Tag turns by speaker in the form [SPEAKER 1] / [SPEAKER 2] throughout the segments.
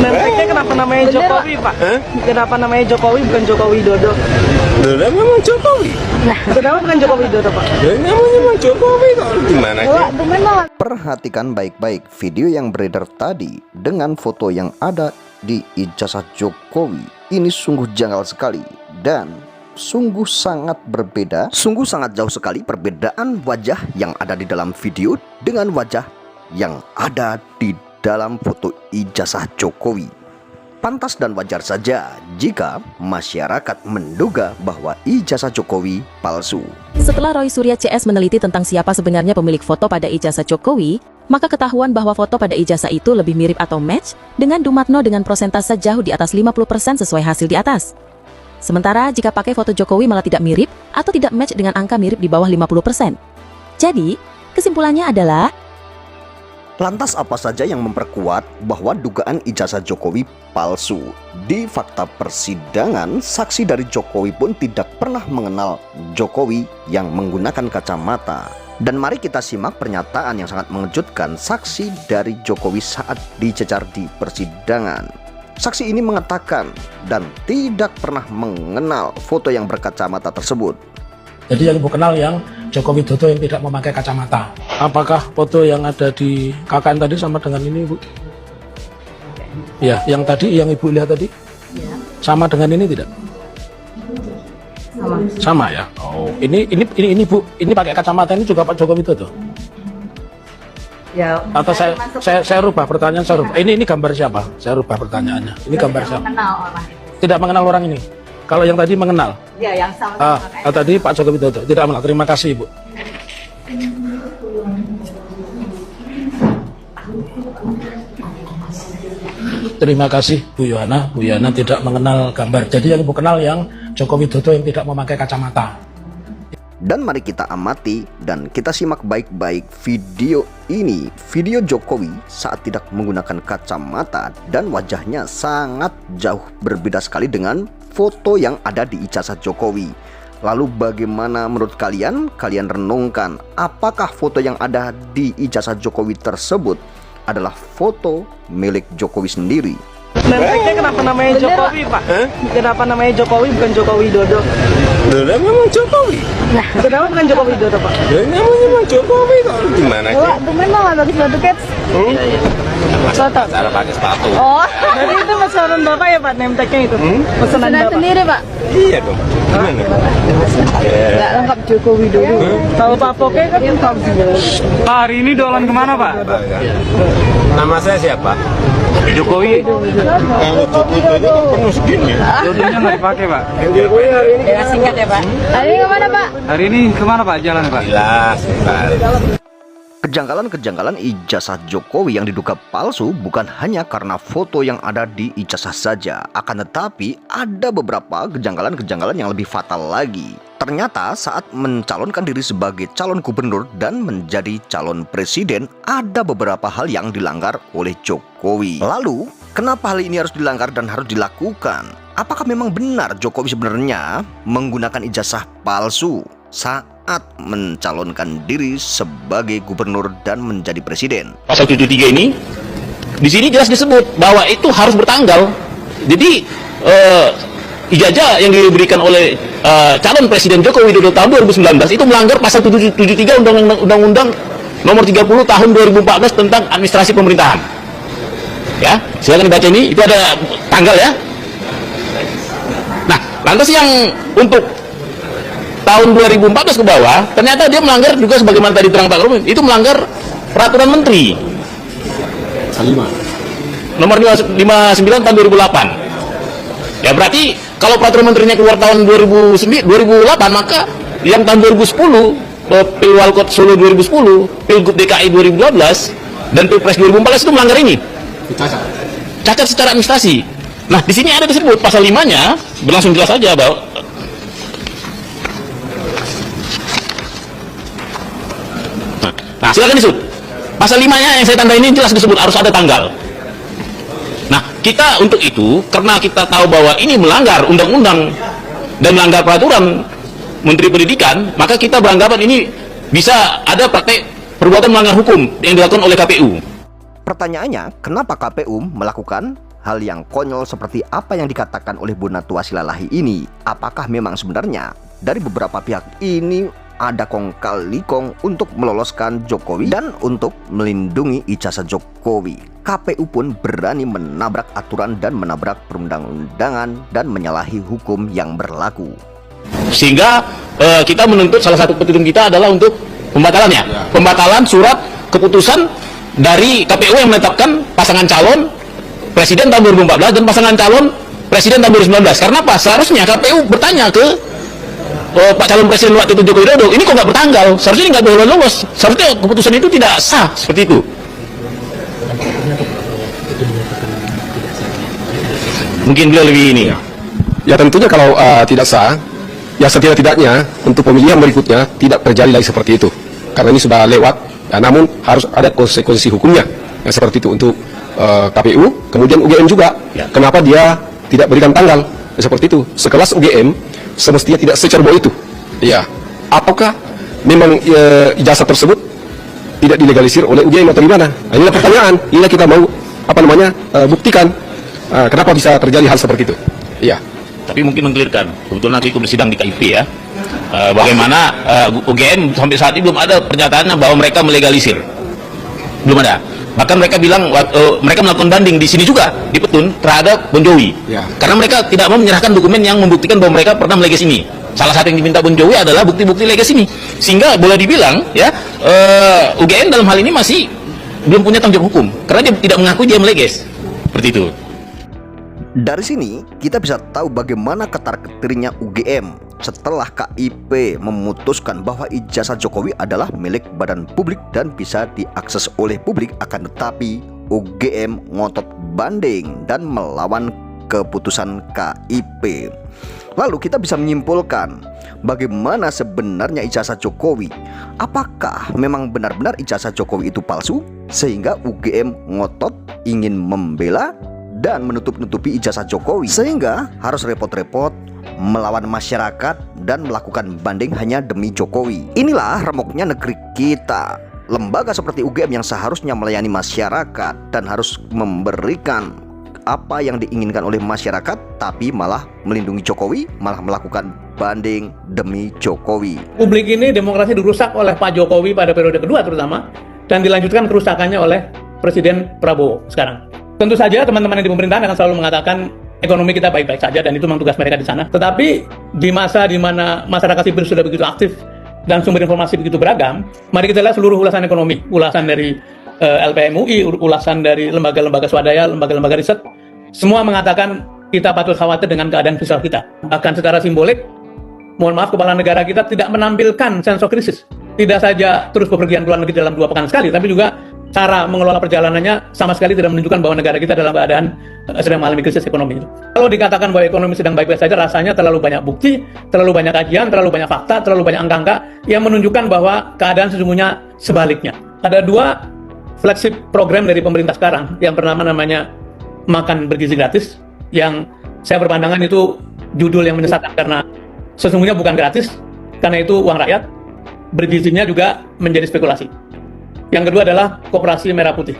[SPEAKER 1] Nenteknya kenapa namanya Jokowi, Pak? Kenapa namanya Jokowi bukan Joko Widodo?
[SPEAKER 2] Udah memang Jokowi.
[SPEAKER 1] Kenapa bukan Joko Widodo, Pak?
[SPEAKER 2] Ya namanya memang Jokowi kok gimana sih?
[SPEAKER 3] Perhatikan baik-baik video yang beredar tadi dengan foto yang ada di ijazah Jokowi. Ini sungguh janggal sekali dan sungguh sangat berbeda. Sungguh sangat jauh sekali perbedaan wajah yang ada di dalam video dengan wajah yang ada di dalam foto ijazah Jokowi. Pantas dan wajar saja jika masyarakat menduga bahwa ijazah Jokowi palsu.
[SPEAKER 4] Setelah Roy Surya CS meneliti tentang siapa sebenarnya pemilik foto pada ijazah Jokowi, maka ketahuan bahwa foto pada ijazah itu lebih mirip atau match dengan Dumatno dengan prosentase jauh di atas 50% sesuai hasil di atas. Sementara jika pakai foto Jokowi malah tidak mirip atau tidak match dengan angka mirip di bawah 50%. Jadi, kesimpulannya adalah
[SPEAKER 3] Lantas apa saja yang memperkuat bahwa dugaan ijazah Jokowi palsu? Di fakta persidangan, saksi dari Jokowi pun tidak pernah mengenal Jokowi yang menggunakan kacamata. Dan mari kita simak pernyataan yang sangat mengejutkan saksi dari Jokowi saat dicecar di persidangan. Saksi ini mengatakan dan tidak pernah mengenal foto yang berkacamata tersebut.
[SPEAKER 5] Jadi yang ibu kenal yang Joko Widodo yang tidak memakai kacamata. Apakah foto yang ada di KKN tadi sama dengan ini, Bu? Ya, yang tadi yang ibu lihat tadi? Ya. Sama dengan ini tidak? Sama ya. Oh, ini Bu, ini pakai kacamata ini juga Pak Joko Widodo.
[SPEAKER 1] Ya.
[SPEAKER 5] Atau saya rubah pertanyaan, saya rubah. Ini gambar siapa? Saya rubah pertanyaannya. Ini gambar siapa? Tidak mengenal orang ini. Kalau yang tadi mengenal?
[SPEAKER 6] Ya, yang sama.
[SPEAKER 5] Tadi Pak Joko Widodo tidak mengenal. Terima kasih, Ibu. Terima kasih, Bu Yohana. Bu Yohana tidak mengenal gambar. Jadi yang Ibu kenal yang Joko Widodo yang tidak memakai kacamata.
[SPEAKER 3] Dan mari kita amati dan kita simak baik-baik video ini. Video Jokowi saat tidak menggunakan kacamata dan wajahnya sangat jauh berbeda sekali dengan foto yang ada di ijazah Jokowi. Lalu bagaimana menurut kalian? Kalian renungkan, apakah foto yang ada di ijazah Jokowi tersebut adalah foto milik Jokowi sendiri?
[SPEAKER 1] Nenteknya kenapa namanya Jokowi, Pak? Kenapa namanya Jokowi bukan Joko Widodo?
[SPEAKER 2] Udah memang Jokowi.
[SPEAKER 1] Kenapa bukan Joko Widodo, Pak?
[SPEAKER 2] Ya namanya memang Jokowi kok gimana sih?
[SPEAKER 1] Soto.
[SPEAKER 2] Cara pakai sepatu.
[SPEAKER 1] Oh, jadi itu pesanan Bapak ya, Pak, nemteknya itu? Pesanan Bapak
[SPEAKER 6] Sendiri, Pak.
[SPEAKER 2] Iya dong. Gimana?
[SPEAKER 1] Nggak lengkap Joko Widodo. Kalau Pak Poke kan lengkap juga.
[SPEAKER 7] Pak, hari ini dolan kemana, Pak?
[SPEAKER 2] Nama saya siapa?
[SPEAKER 7] Jokowi.
[SPEAKER 2] Kalau Jokowi itu kan penuh segini.
[SPEAKER 7] Jodohnya nggak dipakai, Pak.
[SPEAKER 2] Jokowi hari ini
[SPEAKER 6] Singkat ya, Pak. Hari ini kemana, Pak?
[SPEAKER 7] Hari ini kemana, Pak? Jalan, Pak?
[SPEAKER 2] jelas.
[SPEAKER 3] Kejanggalan-kejanggalan ijazah Jokowi yang diduga palsu bukan hanya karena foto yang ada di ijazah saja, akan tetapi ada beberapa kejanggalan-kejanggalan yang lebih fatal lagi. Ternyata saat mencalonkan diri sebagai calon gubernur dan menjadi calon presiden, ada beberapa hal yang dilanggar oleh Jokowi. Lalu, kenapa hal ini harus dilanggar dan harus dilakukan? Apakah memang benar Jokowi sebenarnya menggunakan ijazah palsu saat mencalonkan diri sebagai gubernur dan menjadi presiden?
[SPEAKER 8] Pasal 73 ini di sini jelas disebut bahwa itu harus bertanggal. Jadi ijazah yang diberikan oleh calon presiden Joko Widodo tahun 2019 itu melanggar pasal 73 Undang-Undang Nomor 30 tahun 2014 tentang administrasi pemerintahan. Ya, silakan dibaca ini. Itu ada tanggal ya. Nah, lantas yang untuk tahun 2014 ke bawah, ternyata dia melanggar juga sebagaimana tadi terang Pak Romi, itu melanggar peraturan menteri nomor 59 tahun 2008. Ya berarti kalau peraturan menterinya keluar tahun 2008, maka yang tahun 2010 Pilwalkot Solo 2010, Pilgub DKI 2012 dan Pilpres 2014 itu melanggar ini. Cacat secara administrasi. Nah, di sini ada disebut pasal 5-nya, berlangsung jelas saja bahwa nah, silakan disebut. Pasal 5-nya yang saya tanda ini jelas disebut harus ada tanggal. Nah, kita untuk itu, karena kita tahu bahwa ini melanggar undang-undang dan melanggar peraturan Menteri Pendidikan, maka kita beranggapan ini bisa ada praktek perbuatan melanggar hukum yang dilakukan oleh KPU.
[SPEAKER 3] Pertanyaannya, kenapa KPU melakukan hal yang konyol seperti apa yang dikatakan oleh Bu Natua Silalahi ini, apakah memang sebenarnya dari beberapa pihak ini ada kong kali kong untuk meloloskan Jokowi dan untuk melindungi ijazah Jokowi? KPU pun berani menabrak aturan dan menabrak perundang-undangan dan menyalahi hukum yang berlaku.
[SPEAKER 8] Sehingga kita menuntut, salah satu petitum kita adalah untuk pembatalannya, pembatalan surat keputusan dari KPU yang menetapkan pasangan calon presiden tahun 2014 dan pasangan calon presiden tahun 2019. Karena apa? Seharusnya KPU bertanya ke Pak calon presiden waktu itu Joko Widodo, ini kok nggak bertanggal? Seharusnya ini nggak boleh lolos. Seharusnya keputusan itu tidak sah seperti itu. Mungkin beliau lebih ini.
[SPEAKER 9] Ya tentunya kalau tidak sah, ya setidak-tidaknya untuk pemilihan berikutnya tidak terjadi lagi seperti itu. Karena ini sudah lewat, ya, namun harus ada konsekuensi hukumnya yang seperti itu untuk KPU, kemudian UGM juga.
[SPEAKER 8] Ya.
[SPEAKER 9] Kenapa dia tidak berikan tanggal seperti itu? Sekelas UGM semestinya tidak seceroboh itu. Ya, apakah memang ijazah tersebut tidak dilegalisir oleh UGM atau gimana? Nah, inilah pertanyaan. Inilah kita mau buktikan. Kenapa bisa terjadi hal seperti itu? Iya.
[SPEAKER 8] Tapi mungkin mengkelirkan. Kebetulan nanti itu bersidang di KIP ya. Bagaimana UGM sampai saat ini belum ada pernyataannya bahwa mereka melegalisir. Belum ada. Bahkan mereka bilang mereka melakukan banding di sini juga di Petun terhadap Bon Jovi. Ya. Karena mereka tidak mau menyerahkan dokumen yang membuktikan bahwa mereka pernah melegasi ini. Salah satu yang diminta Bon Jovi adalah bukti-bukti legasi ini. Sehingga boleh dibilang ya UGM dalam hal ini masih belum punya tanggung jawab hukum karena dia tidak mengakui dia meleges. Seperti itu.
[SPEAKER 3] Dari sini kita bisa tahu bagaimana ketar-ketirnya UGM setelah KIP memutuskan bahwa ijazah Jokowi adalah milik badan publik dan bisa diakses oleh publik, akan tetapi UGM ngotot banding dan melawan keputusan KIP. Lalu kita bisa menyimpulkan bagaimana sebenarnya ijazah Jokowi. Apakah memang benar-benar ijazah Jokowi itu palsu sehingga UGM ngotot ingin membela dan menutup-nutupi ijazah Jokowi sehingga harus repot-repot melawan masyarakat dan melakukan banding hanya demi Jokowi? Inilah remuknya negeri kita. Lembaga seperti UGM yang seharusnya melayani masyarakat dan harus memberikan apa yang diinginkan oleh masyarakat, tapi malah melindungi Jokowi, malah melakukan banding demi Jokowi.
[SPEAKER 5] Publik ini demokrasi dirusak oleh Pak Jokowi pada periode kedua terutama, dan dilanjutkan kerusakannya oleh Presiden Prabowo sekarang. Tentu saja teman-teman yang di pemerintahan akan selalu mengatakan ekonomi kita baik-baik saja dan itu memang tugas mereka di sana. Tetapi di masa di mana masyarakat sipil sudah begitu aktif dan sumber informasi begitu beragam, mari kita lihat seluruh ulasan ekonomi, ulasan dari LPM UI, ulasan dari lembaga-lembaga swadaya, lembaga-lembaga riset, semua mengatakan kita patut khawatir dengan keadaan fiskal kita. Bahkan secara simbolik, mohon maaf, kepala negara kita tidak menampilkan sense of crisis. Tidak saja terus bepergian ke luar negeri dalam 2 pekan sekali, tapi juga cara mengelola perjalanannya sama sekali tidak menunjukkan bahwa negara kita dalam keadaan sedang mengalami krisis ekonomi. Kalau dikatakan bahwa ekonomi sedang baik-baik saja, rasanya terlalu banyak bukti, terlalu banyak kajian, terlalu banyak fakta, terlalu banyak angka-angka yang menunjukkan bahwa keadaan sesungguhnya sebaliknya. Ada 2 flagship program dari pemerintah sekarang yang pertama namanya Makan Bergizi Gratis, yang saya berpandangan itu judul yang menyesatkan karena sesungguhnya bukan gratis, karena itu uang rakyat. Bergizinya juga menjadi spekulasi. Yang kedua adalah Koperasi Merah Putih.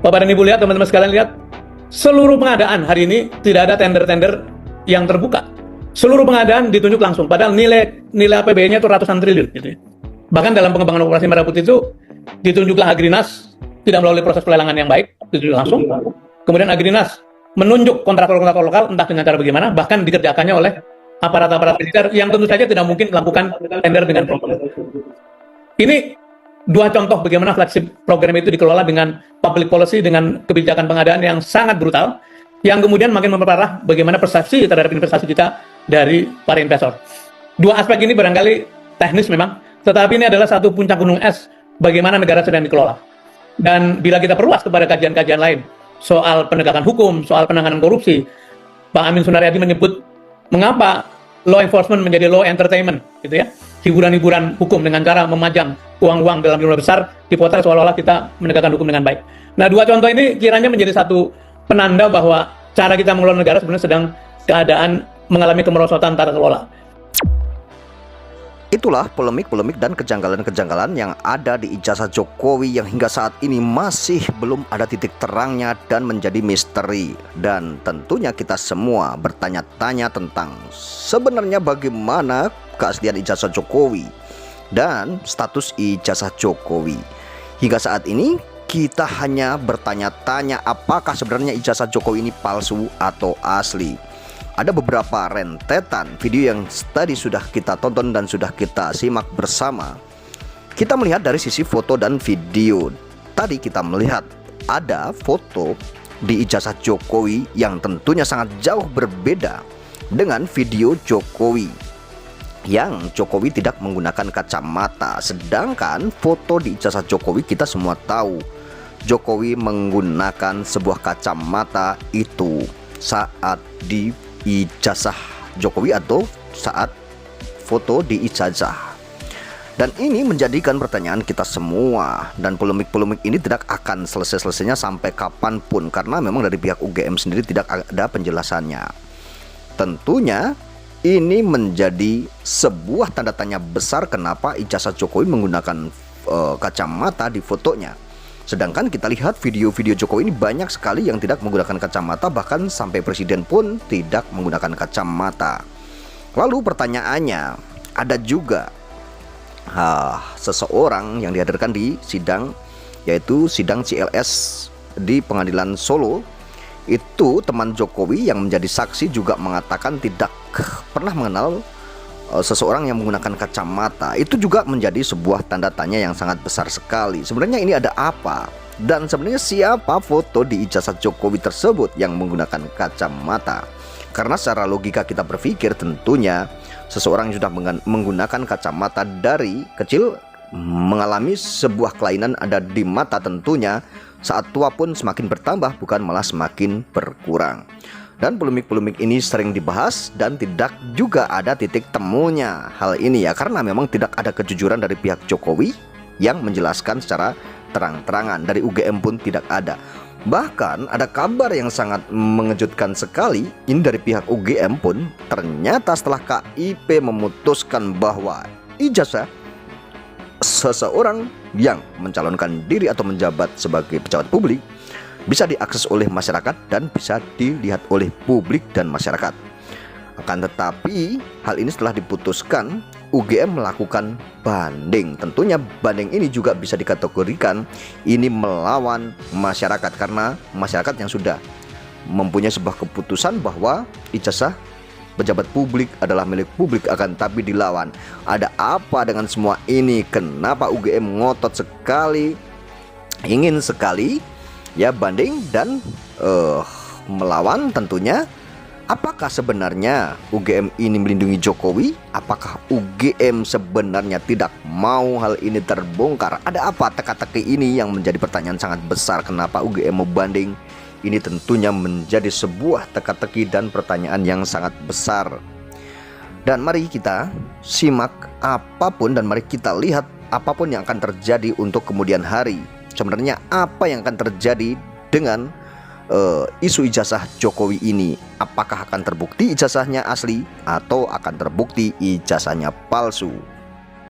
[SPEAKER 5] Bapak dan Ibu lihat, teman-teman sekalian lihat, seluruh pengadaan hari ini tidak ada tender-tender yang terbuka. Seluruh pengadaan ditunjuk langsung, padahal nilai APBN-nya itu ratusan triliun. Gitu ya. Bahkan dalam pengembangan Koperasi Merah Putih itu ditunjuklah Agrinas tidak melalui proses pelelangan yang baik, ditunjuk langsung. Kemudian Agrinas menunjuk kontraktor-kontraktor lokal, entah dengan cara bagaimana, bahkan dikerjakannya oleh aparat-aparat militer yang tentu saja tidak mungkin melakukan tender dengan proper. Ini 2 contoh bagaimana flagship program itu dikelola dengan public policy, dengan kebijakan pengadaan yang sangat brutal, yang kemudian makin memperparah bagaimana persepsi terhadap investasi kita dari para investor. 2 aspek ini barangkali teknis memang, tetapi ini adalah satu puncak gunung es bagaimana negara sedang dikelola. Dan bila kita perluas kepada kajian-kajian lain soal penegakan hukum, soal penanganan korupsi, Pak Amin Sunaryadi menyebut mengapa law enforcement menjadi law entertainment, gitu ya. Hiburan-hiburan hukum dengan cara memajang uang-uang dalam jumlah besar, dipotret seolah-olah kita menegakkan hukum dengan baik. Nah, 2 contoh ini kiranya menjadi satu penanda bahwa cara kita mengelola negara sebenarnya sedang keadaan mengalami kemerosotan tata kelola.
[SPEAKER 3] Itulah polemik-polemik dan kejanggalan-kejanggalan yang ada di ijazah Jokowi yang hingga saat ini masih belum ada titik terangnya dan menjadi misteri. Dan tentunya kita semua bertanya-tanya tentang sebenarnya bagaimana keaslian ijazah Jokowi dan status ijazah Jokowi. Hingga saat ini kita hanya bertanya-tanya apakah sebenarnya ijazah Jokowi ini palsu atau asli. Ada beberapa rentetan video yang tadi sudah kita tonton dan sudah kita simak bersama. Kita melihat dari sisi foto dan video. Tadi kita melihat ada foto di ijazah Jokowi yang tentunya sangat jauh berbeda dengan video Jokowi, yang Jokowi tidak menggunakan kacamata. Sedangkan foto di ijazah Jokowi kita semua tahu Jokowi menggunakan sebuah kacamata itu saat di ijazah Jokowi atau saat foto di ijazah. Dan ini menjadikan pertanyaan kita semua, dan polemik-polemik ini tidak akan selesai-selesainya sampai kapanpun, karena memang dari pihak UGM sendiri tidak ada penjelasannya. Tentunya ini menjadi sebuah tanda tanya besar kenapa ijazah Jokowi menggunakan kacamata di fotonya. Sedangkan kita lihat video-video Jokowi ini banyak sekali yang tidak menggunakan kacamata, bahkan sampai presiden pun tidak menggunakan kacamata. Lalu pertanyaannya, ada juga seseorang yang dihadirkan di sidang, yaitu sidang CLS di Pengadilan Solo. Itu teman Jokowi yang menjadi saksi juga mengatakan tidak pernah mengenal seseorang yang menggunakan kacamata. Itu juga menjadi sebuah tanda tanya yang sangat besar sekali. Sebenarnya ini ada apa? Dan sebenarnya siapa foto di ijazah Jokowi tersebut yang menggunakan kacamata? Karena secara logika kita berpikir tentunya seseorang yang sudah menggunakan kacamata dari kecil mengalami sebuah kelainan ada di mata, tentunya saat tua pun semakin bertambah bukan malah semakin berkurang. Dan polemik-polemik ini sering dibahas dan tidak juga ada titik temunya hal ini ya, karena memang tidak ada kejujuran dari pihak Jokowi yang menjelaskan secara terang-terangan. Dari UGM pun tidak ada. Bahkan ada kabar yang sangat mengejutkan sekali ini dari pihak UGM pun, ternyata setelah KIP memutuskan bahwa ijazah seseorang yang mencalonkan diri atau menjabat sebagai pejabat publik bisa diakses oleh masyarakat dan bisa dilihat oleh publik dan masyarakat. Akan tetapi hal ini setelah diputuskan, UGM melakukan banding. Tentunya banding ini juga bisa dikategorikan ini melawan masyarakat, karena masyarakat yang sudah mempunyai sebuah keputusan bahwa ijazah pejabat publik adalah milik publik, akan tapi dilawan. Ada apa dengan semua ini? Kenapa UGM ngotot sekali, ingin sekali ya banding dan melawan? Tentunya apakah sebenarnya UGM ini melindungi Jokowi? Apakah UGM sebenarnya tidak mau hal ini terbongkar? Ada apa teka-teki ini yang menjadi pertanyaan sangat besar. Kenapa UGM mau banding? Ini tentunya menjadi sebuah teka-teki dan pertanyaan yang sangat besar. Dan mari kita simak apapun dan mari kita lihat apapun yang akan terjadi untuk kemudian hari. Sebenarnya apa yang akan terjadi dengan isu ijazah Jokowi ini? Apakah akan terbukti ijazahnya asli atau akan terbukti ijazahnya palsu?